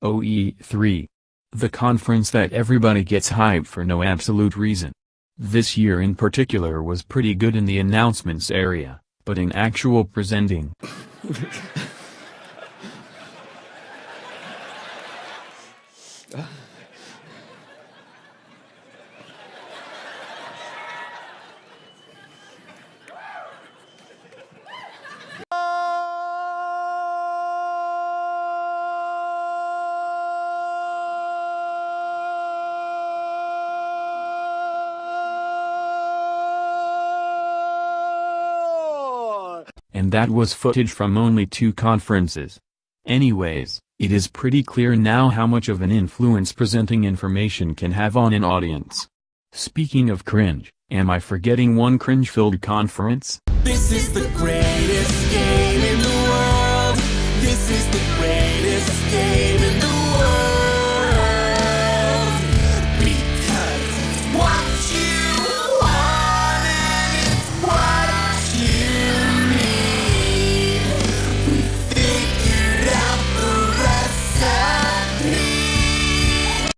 OE3. The conference that everybody gets hyped for no absolute reason. This year in particular was pretty good in the announcements area, but in actual presenting. And that was footage from only 2 conferences. Anyways, it is pretty clear now how much of an influence presenting information can have on an audience. Speaking of cringe, am I forgetting one cringe-filled conference? This is the greatest game in the world. This is the greatest game in the world. Because what you want and it's what you need. We figured out the recipe.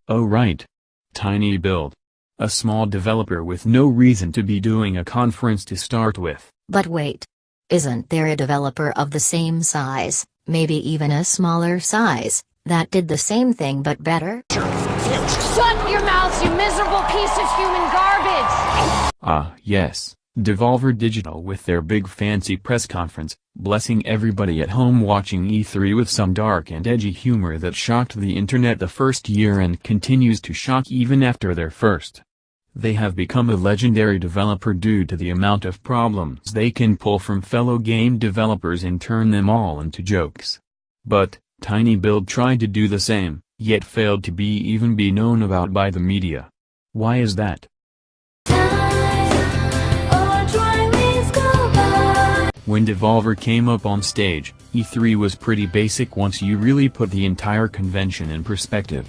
Oh right. Tiny Build. A small developer with no reason to be doing a conference to start with. But wait. Isn't there a developer of the same size, maybe even a smaller size, that did the same thing but better? Shut your mouth, you miserable piece of human garbage! Ah, yes. Devolver Digital with their big fancy press conference, blessing everybody at home watching E3 with some dark and edgy humor that shocked the internet the first year and continues to shock even after their first. They have become a legendary developer due to the amount of problems they can pull from fellow game developers and turn them all into jokes. But, Tiny Build tried to do the same, yet failed to even be known about by the media. Why is that? When Devolver came up on stage, E3 was pretty basic once you really put the entire convention in perspective.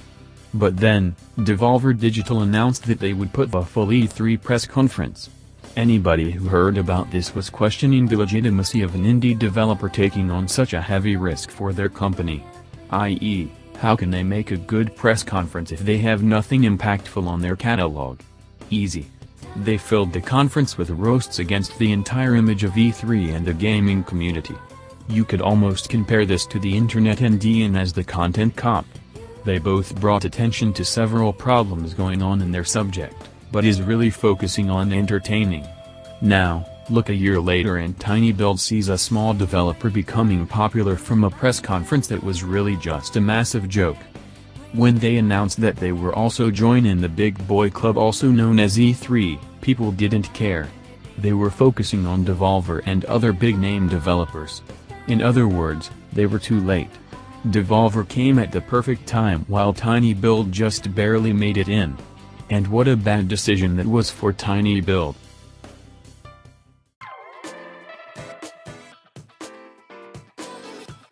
But then, Devolver Digital announced that they would put a full E3 press conference. Anybody who heard about this was questioning the legitimacy of an indie developer taking on such a heavy risk for their company. I.e., how can they make a good press conference if they have nothing impactful on their catalog? Easy. They filled the conference with roasts against the entire image of E3 and the gaming community. You could almost compare this to the internet and Ian as the content cop. They both brought attention to several problems going on in their subject, but is really focusing on entertaining. Now, look a year later and Tiny Build sees a small developer becoming popular from a press conference that was really just a massive joke. When they announced that they were also joining the big boy club also known as E3, people didn't care. They were focusing on Devolver and other big-name developers. In other words, they were too late. Devolver came at the perfect time while Tiny Build just barely made it in. And what a bad decision that was for Tiny Build.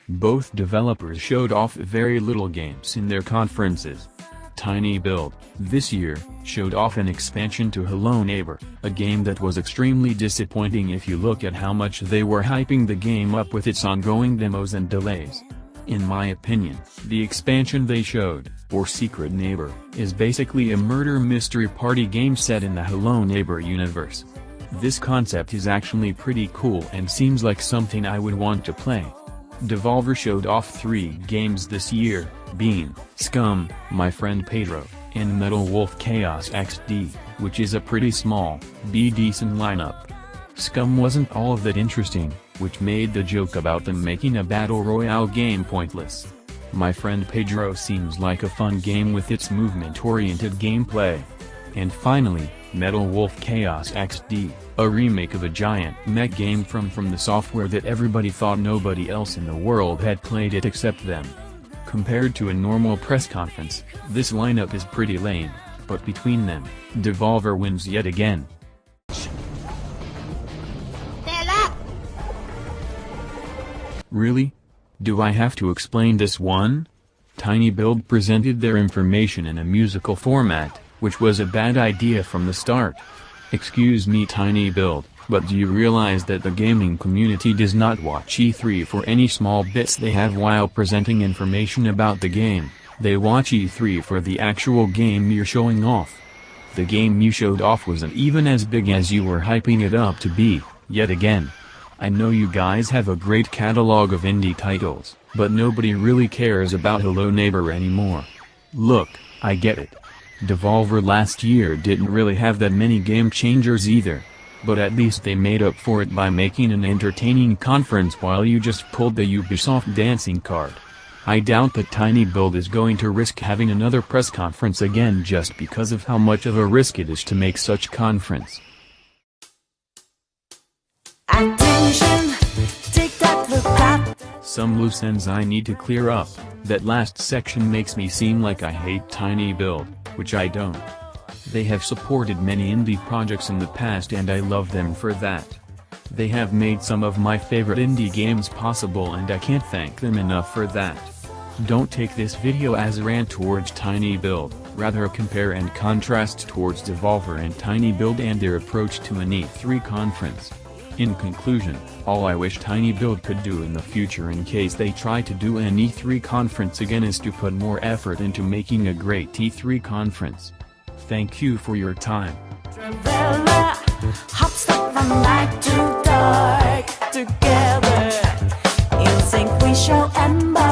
Both developers showed off very little games in their conferences. Tiny Build, this year, showed off an expansion to Hello Neighbor, a game that was extremely disappointing if you look at how much they were hyping the game up with its ongoing demos and delays. In my opinion, the expansion they showed, or Secret Neighbor, is basically a murder mystery party game set in the Hello Neighbor universe. This concept is actually pretty cool and seems like something I would want to play. Devolver showed off 3 games this year, being Scum, My Friend Pedro, and Metal Wolf Chaos XD, which is a pretty small, but decent lineup. Scum wasn't all that interesting, which made the joke about them making a battle royale game pointless. My Friend Pedro seems like a fun game with its movement-oriented gameplay. And finally, Metal Wolf Chaos XD, a remake of a giant mech game from the software that everybody thought nobody else in the world had played it except them. Compared to a normal press conference, this lineup is pretty lame, but between them, Devolver wins yet again. Really? Do I have to explain this one? Tiny Build presented their information in a musical format, which was a bad idea from the start. Excuse me Tiny Build, but do you realize that the gaming community does not watch E3 for any small bits they have while presenting information about the game? They watch E3 for the actual game you're showing off. The game you showed off wasn't even as big as you were hyping it up to be, yet again. I know you guys have a great catalog of indie titles, but nobody really cares about Hello Neighbor anymore. Look, I get it. Devolver last year didn't really have that many game changers either. But at least they made up for it by making an entertaining conference while you just pulled the Ubisoft dancing card. I doubt that Tiny Build is going to risk having another press conference again just because of how much of a risk it is to make such conference. Attention, take that look back. Some loose ends I need to clear up. That last section makes me seem like I hate Tiny Build, which I don't. They have supported many indie projects in the past and I love them for that. They have made some of my favorite indie games possible and I can't thank them enough for that. Don't take this video as a rant towards Tiny Build, rather a compare and contrast towards Devolver and Tiny Build and their approach to an E3 conference. In conclusion, all I wish Tiny Build could do in the future in case they try to do an E3 conference again is to put more effort into making a great E3 conference. Thank you for your time. Traveler, hop stop from light to dark. Together, in sync we shall embark.